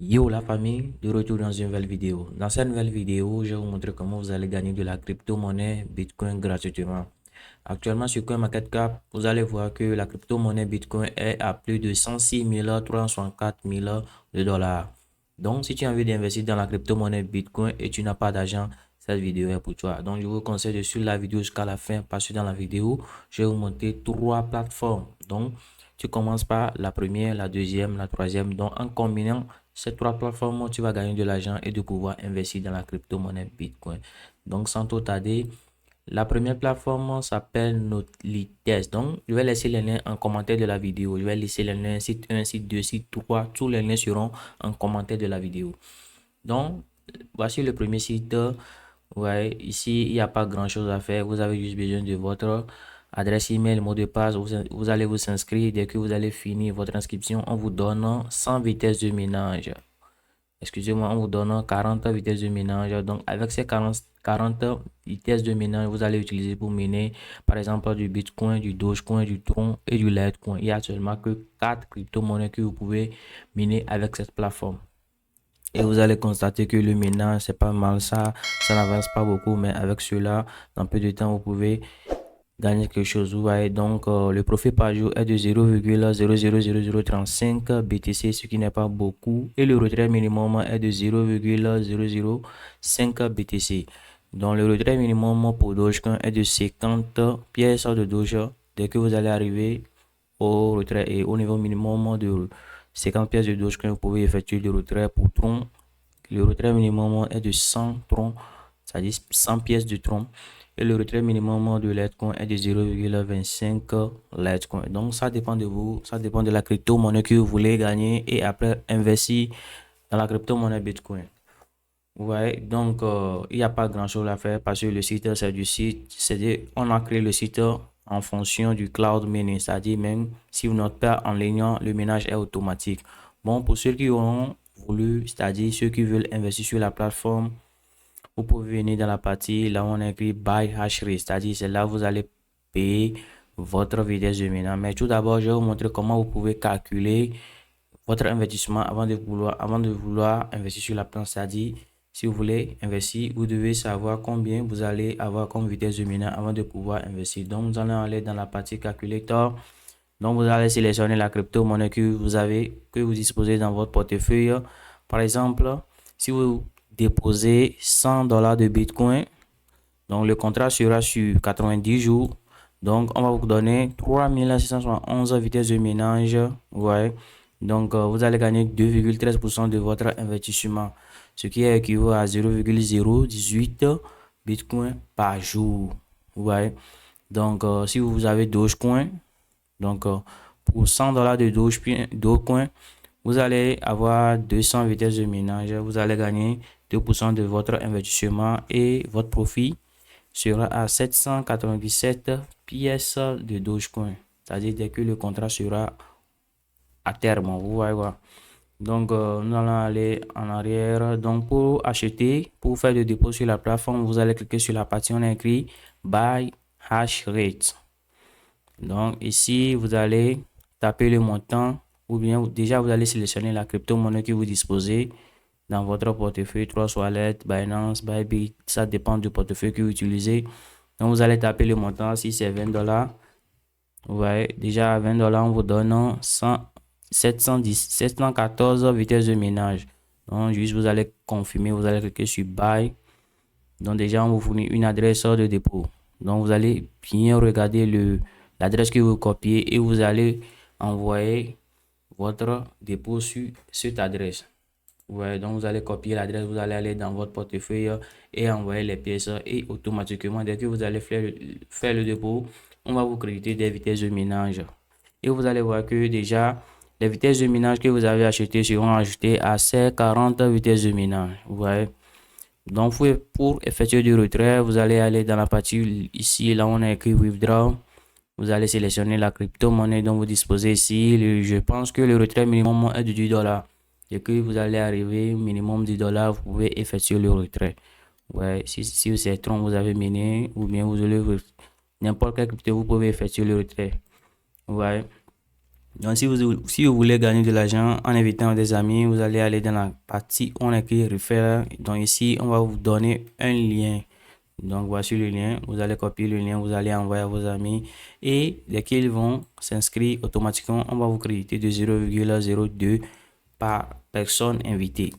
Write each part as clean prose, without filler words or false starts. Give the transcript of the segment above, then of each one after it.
Yo la famille, de retour dans une nouvelle vidéo. Dans cette nouvelle vidéo, je vais vous montrer comment vous allez gagner de la crypto-monnaie Bitcoin gratuitement. Actuellement sur CoinMarketCap, vous allez voir que la crypto-monnaie Bitcoin est à plus de 106 364 000 de dollars. Donc si tu as envie d'investir dans la crypto-monnaie Bitcoin et tu n'as pas d'argent, cette vidéo est pour toi. Donc je vous conseille de suivre la vidéo jusqu'à la fin parce que dans la vidéo, je vais vous montrer trois plateformes. Donc tu commences par la première, la deuxième, la troisième. Donc en combinant ces trois plateformes, tu vas gagner de l'argent et de pouvoir investir dans la crypto-monnaie Bitcoin. Donc, sans trop tarder, la première plateforme s'appelle Notlites. Donc, je vais laisser les liens en commentaire de la vidéo. Je vais laisser les liens site 1, site 2, site 3. Tous les liens seront en commentaire de la vidéo. Donc, voici le premier site. Ouais, ici, il n'y a pas grand-chose à faire. Vous avez juste besoin de votre adresse email, mot de passe. Vous allez vous inscrire. Dès que vous allez finir votre inscription, on vous donne 100 vitesses de ménage. Excusez-moi, on vous donne 40 vitesses de ménage. Donc, avec ces 40 vitesses de ménage, vous allez utiliser pour miner, par exemple, du Bitcoin, du Dogecoin, du Tron et du Litecoin. Il n'y a seulement que 4 crypto-monnaies que vous pouvez miner avec cette plateforme. Et vous allez constater que le ménage, c'est pas mal ça n'avance pas beaucoup, mais avec cela, dans peu de temps, vous pouvez gagner quelque chose. Vous voyez, donc le profit par jour est de 0,000035 BTC, ce qui n'est pas beaucoup. Et le retrait minimum est de 0,005 BTC. Donc le retrait minimum pour Dogecoin est de 50 pièces de Doge. Dès que vous allez arriver au retrait et au niveau minimum de 50 pièces de Dogecoin, vous pouvez effectuer le retrait pour Tron. Le retrait minimum est de 100 Tron, c'est-à-dire 100 pièces de Tron. Et le retrait minimum de Litecoin est de 0,25 Litecoin. Donc, ça dépend de vous, ça dépend de la crypto-monnaie que vous voulez gagner et après investir dans la crypto-monnaie Bitcoin. Ouais, donc il n'y a pas grand-chose à faire parce que le site, c'est du site, on a créé le site en fonction du cloud mining, c'est-à-dire même si vous n'êtes pas en ligne, le ménage est automatique. Bon, pour ceux qui ont voulu, c'est-à-dire ceux qui veulent investir sur la plateforme, vous pouvez venir dans la partie là où on a écrit Buy Hash Rate, c'est-à-dire c'est là où vous allez payer votre vitesse de minage. Mais tout d'abord, je vais vous montrer comment vous pouvez calculer votre investissement avant de vouloir investir sur la plateforme. C'est-à-dire, si vous voulez investir, vous devez savoir combien vous allez avoir comme vitesse de minage avant de pouvoir investir. Donc, nous allons aller dans la partie calculateur. Donc, vous allez sélectionner la crypto-monnaie que vous disposez dans votre portefeuille. Par exemple, si vous déposez 100 dollars de Bitcoin, donc le contrat sera sur 90 jours. Donc, on va vous donner 3671 vitesses de ménage. Ouais. Donc, vous allez gagner 2,13% de votre investissement, ce qui est équivaut à 0,018 Bitcoin par jour. Ouais. Donc, si vous avez Dogecoin, donc pour 100 dollars de Dogecoin, vous allez avoir 200 vitesses de ménage. Vous allez gagner 2% de votre investissement et votre profit sera à 797 pièces de Dogecoin. C'est-à-dire dès que le contrat sera à terme. Vous voyez quoi. Donc, nous allons aller en arrière. Donc, pour acheter, pour faire le dépôt sur la plateforme, vous allez cliquer sur la partie où on a écrit Buy Hash Rate. Donc, ici, vous allez taper le montant ou bien déjà vous allez sélectionner la crypto-monnaie que vous disposez dans votre portefeuille, Trust Wallet, Binance, Bybit, ça dépend du portefeuille que vous utilisez. Donc, vous allez taper le montant, si c'est 20 dollars. Vous voyez, déjà à 20 dollars, on vous donne 714 vitesses de ménage. Donc, juste vous allez confirmer, vous allez cliquer sur Buy. Donc, déjà, on vous fournit une adresse de dépôt. Donc, vous allez bien regarder l'adresse que vous copiez et vous allez envoyer votre dépôt sur cette adresse. Ouais, donc vous allez copier l'adresse, vous allez aller dans votre portefeuille et envoyer les pièces et automatiquement, dès que vous allez faire le dépôt, on va vous créditer des vitesses de ménage. Et vous allez voir que déjà, les vitesses de ménage que vous avez achetées seront ajoutées à ces 40 vitesses de ménage. Ouais. Donc, pour effectuer du retrait, vous allez aller dans la partie ici, là où on a écrit Withdraw. Vous allez sélectionner la crypto-monnaie dont vous disposez ici. Je pense que le retrait minimum est de 10 dollars. Dès que vous allez arriver minimum 10 dollars, vous pouvez effectuer le retrait. Ouais, si c'est Tron, vous avez miné ou bien vous allez n'importe quelle crypto, vous pouvez effectuer le retrait. Ouais. Donc, si vous voulez gagner de l'argent en invitant des amis, vous allez aller dans la partie où on écrit refaire. Donc, ici, on va vous donner un lien. Donc, voici le lien. Vous allez copier le lien, vous allez envoyer à vos amis. Et dès qu'ils vont s'inscrire automatiquement, on va vous créditer de 0,02 par personne invitée.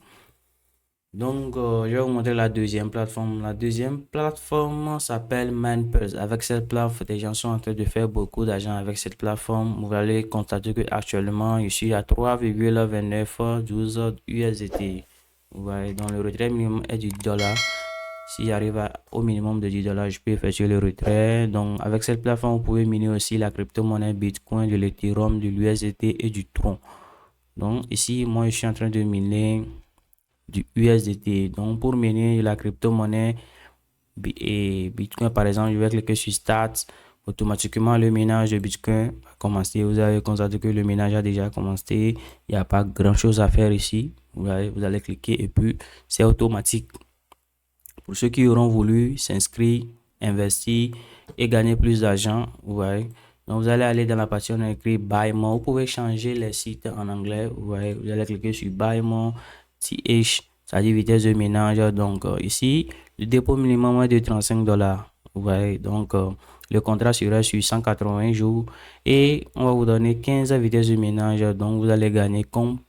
Donc, je vais vous montrer la deuxième plateforme. La deuxième plateforme s'appelle MindPulse. Avec cette plateforme, les gens sont en train de faire beaucoup d'argent avec cette plateforme. Vous allez constater que actuellement, je suis à 3,2912 USDT. Vous voyez, donc le retrait minimum est du dollar. Si j'arrive au minimum de 10 dollars, je peux effectuer le retrait. Donc, avec cette plateforme, vous pouvez miner aussi la crypto-monnaie Bitcoin, de l'Ethereum, de l'USDT et du Tron. Donc, ici, moi, je suis en train de miner du USDT. Donc, pour miner la crypto-monnaie et Bitcoin, par exemple, je vais cliquer sur Start. Automatiquement, le minage de Bitcoin va commencer. Vous allez constater que le minage a déjà commencé. Il n'y a pas grand-chose à faire ici. Vous allez cliquer et puis c'est automatique. Pour ceux qui auront voulu s'inscrire, investir et gagner plus d'argent, vous voyez. Donc, vous allez aller dans la partie où on a écrit Buy More. Vous pouvez changer les sites en anglais. Vous voyez, vous allez cliquer sur Buy More, TH, c'est-à-dire vitesse de ménage. Donc, ici, le dépôt minimum est de 35 dollars. Vous voyez, donc, le contrat sera sur 180 jours et on va vous donner 15 vitesses de ménage. Donc, vous allez gagner comme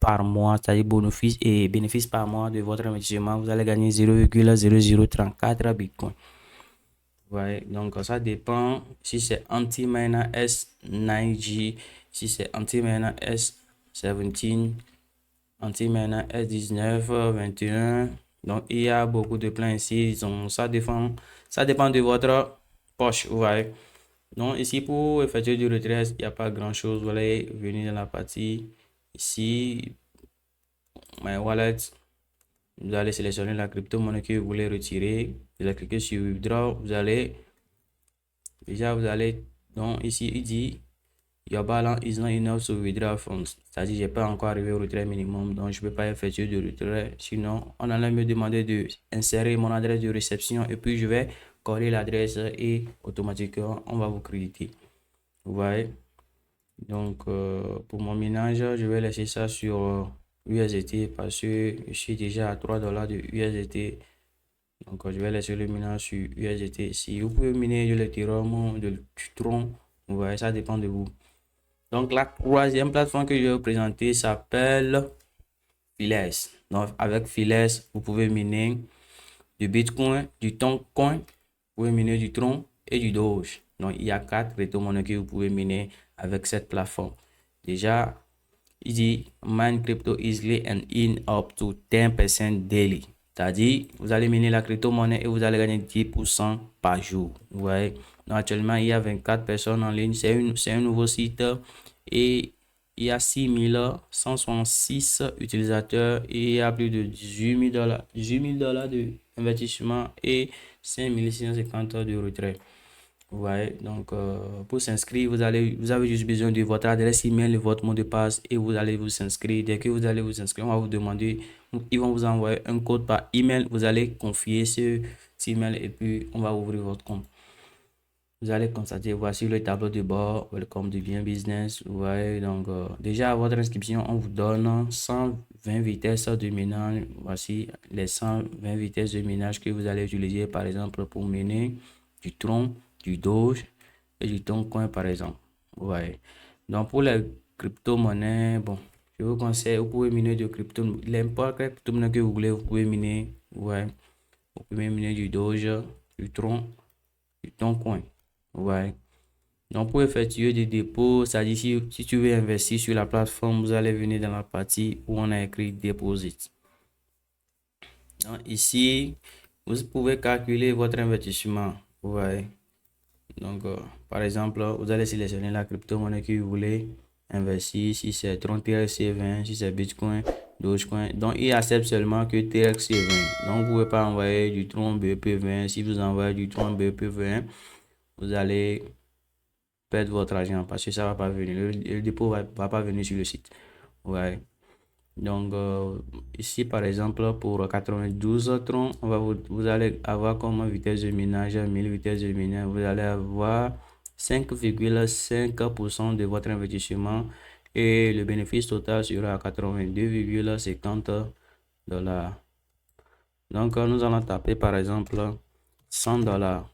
par mois, c'est-à-dire bénéfice par mois de votre investissement, vous allez gagner 0,0034 Bitcoin. Ouais, donc ça dépend si c'est Antimena S9G, si c'est Antimena S17, Antimena S19, 21. Donc il y a beaucoup de plans ici. Donc ça dépend de votre poche. Ouais. Donc ici pour effectuer du retrait, il n'y a pas grand chose. Vous allez venir dans la partie ici, My Wallet. Vous allez sélectionner la crypto-monnaie que vous voulez retirer. Vous allez cliquer sur Withdraw. Vous allez, donc ici, il dit Your balance is not enough to withdraw funds. C'est-à-dire, je n'ai pas encore arrivé au retrait minimum, donc je ne peux pas effectuer de retrait. Sinon, on allait me demander de insérer mon adresse de réception et puis je vais coller l'adresse et automatiquement, on va vous créditer. Vous voyez? Donc, pour mon ménage, je vais laisser ça sur USDT parce que je suis déjà à 3 dollars de USDT. Donc, je vais laisser le minage sur USDT. Si vous pouvez miner de l'Ethereum, du Tron, vous voyez, ça dépend de vous. Donc, la troisième plateforme que je vais vous présenter s'appelle Phileas. Donc, avec Phileas, vous pouvez miner du Bitcoin, du Toncoin, vous pouvez miner du Tron et du Doge. Donc, il y a 4 crypto-monnaies que vous pouvez miner avec cette plateforme. Déjà, il dit mine crypto easily and in up to 10% daily. C'est-à-dire, vous allez miner la crypto-monnaie et vous allez gagner 10% par jour. Vous voyez, donc, actuellement, il y a 24 personnes en ligne. C'est un nouveau site et il y a 6166 utilisateurs et il y a plus de 18 000 dollars d'investissement et 5650 de retrait. Ouais, donc pour s'inscrire, vous avez juste besoin de votre adresse email, votre mot de passe et vous allez vous inscrire. Dès que vous allez vous inscrire, on va vous demander, ils vont vous envoyer un code par email. Vous allez confier ce email et puis on va ouvrir votre compte. Vous allez constater, voici le tableau de bord, Welcome to Bien Business. Ouais, donc déjà à votre inscription, on vous donne 120 vitesses de ménage. Voici les 120 vitesses de ménage que vous allez utiliser par exemple pour mener du Tron, du Doge et du Toncoin par exemple. Ouais. Donc pour les crypto-monnaies, bon, je vous conseille, vous pouvez miner de crypto, n'importe quelle crypto-monnaie que vous voulez, vous pouvez miner. Ouais. Vous pouvez miner du Doge, du Tron, du Toncoin. Ouais. Donc pour effectuer des dépôts, c'est-à-dire si tu veux investir sur la plateforme, vous allez venir dans la partie où on a écrit Deposit. Donc ici, vous pouvez calculer votre investissement. Ouais. Donc, par exemple, vous allez sélectionner la crypto-monnaie que vous voulez investir. Si c'est Tron TRC20, si c'est Bitcoin, Dogecoin. Donc, il accepte seulement que TRC20. Donc, vous ne pouvez pas envoyer du Tron BEP20. Si vous envoyez du Tron BEP20, vous allez perdre votre argent parce que ça va pas venir. Le dépôt va pas venir sur le site. Ouais. Donc, ici, par exemple, pour 92 troncs, vous allez avoir comme vitesse de minage 1000 vitesses de minage. Vous allez avoir 5,5% de votre investissement et le bénéfice total sera à 82,50 dollars. Donc, nous allons taper par exemple 100 dollars.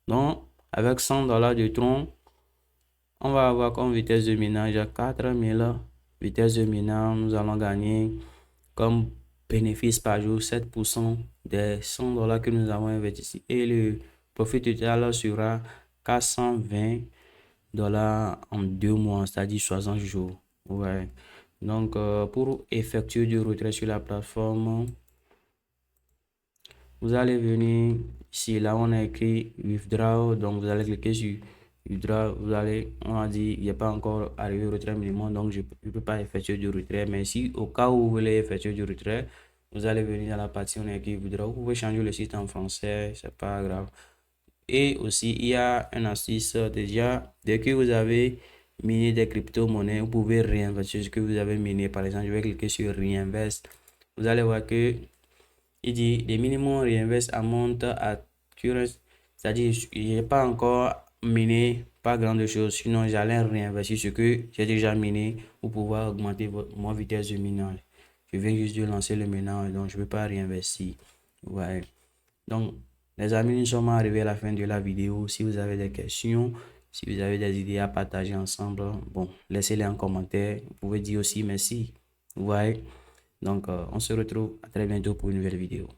Donc, avec 100 dollars de tronc, on va avoir comme vitesse de minage 4000 vitesse de minage. Nous allons gagner comme bénéfice par jour 7% des 100 dollars que nous avons investi. Et le profit total sera 420 dollars en 2 mois, c'est-à-dire 60 jours. Ouais. Donc, pour effectuer du retrait sur la plateforme, vous allez venir ici, là on a écrit withdraw, donc vous allez cliquer sur withdraw, on a dit il n'est pas encore arrivé au retrait minimum, donc je ne peux pas effectuer du retrait, mais si au cas où vous voulez effectuer du retrait, vous allez venir dans la partie on a écrit withdraw, vous pouvez changer le site en français, c'est pas grave. Et aussi il y a un astuce déjà, dès que vous avez miné des crypto-monnaies, vous pouvez réinvestir ce que vous avez miné. Par exemple, je vais cliquer sur Reinvest. Vous allez voir que il dit le minimum reinvest amount à current, c'est-à-dire il n'est pas encore miné pas grande chose, sinon j'allais réinvestir ce que j'ai déjà miné pour pouvoir augmenter ma vitesse de minage. Je viens juste de lancer le minage, donc je ne peux pas réinvestir. Ouais. Donc les amis, nous sommes arrivés à la fin de la vidéo. Si vous avez des questions, si vous avez des idées à partager ensemble, bon, laissez-les en commentaire. Vous pouvez dire aussi merci. Ouais. Donc, on se retrouve à très bientôt pour une nouvelle vidéo.